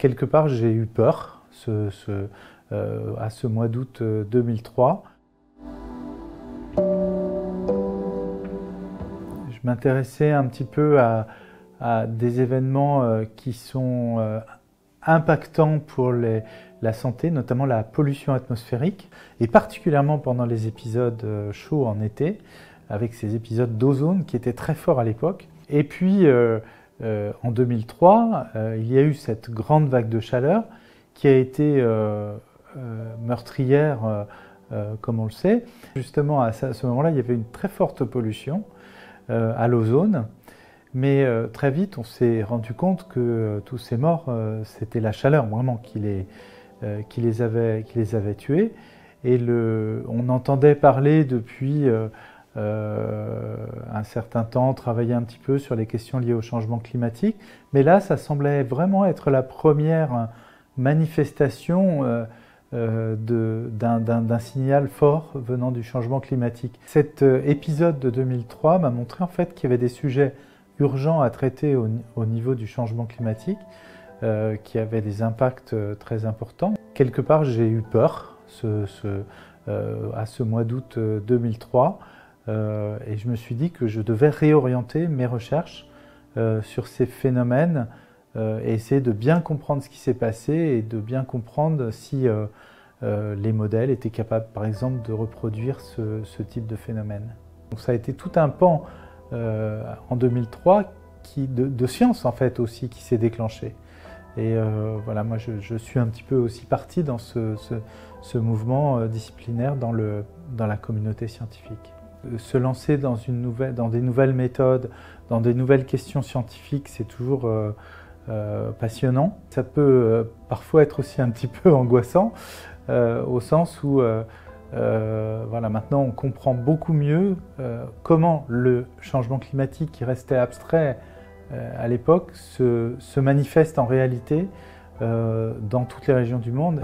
quelque part, j'ai eu peur à ce mois d'août 2003. Je m'intéressais un petit peu à des événements qui sont impactants pour la santé, notamment la pollution atmosphérique, et particulièrement pendant les épisodes chauds en été, avec ces épisodes d'ozone qui étaient très forts à l'époque. Et puis, en 2003, il y a eu cette grande vague de chaleur qui a été meurtrière, comme on le sait. Justement, à ce moment-là, il y avait une très forte pollution à l'ozone. Mais très vite, on s'est rendu compte que tous ces morts, c'était la chaleur vraiment qui les avait tués. Et on entendait parler depuis un certain temps, travailler un petit peu sur les questions liées au changement climatique. Mais là, ça semblait vraiment être la première manifestation d'un signal fort venant du changement climatique. Cet épisode de 2003 m'a montré en fait qu'il y avait des sujets urgents à traiter au niveau du changement climatique, qui avaient des impacts très importants. Quelque part, j'ai eu peur à ce mois d'août 2003, et je me suis dit que je devais réorienter mes recherches sur ces phénomènes et essayer de bien comprendre ce qui s'est passé et de bien comprendre si les modèles étaient capables, par exemple, de reproduire ce type de phénomène. Donc ça a été tout un pan en 2003 de science en fait aussi qui s'est déclenché. Et voilà, moi je suis un petit peu aussi parti dans ce mouvement disciplinaire dans la communauté scientifique. Se lancer dans des nouvelles méthodes, dans des nouvelles questions scientifiques, c'est toujours passionnant. Ça peut parfois être aussi un petit peu angoissant, au sens où voilà, maintenant on comprend beaucoup mieux comment le changement climatique qui restait abstrait à l'époque se manifeste en réalité dans toutes les régions du monde.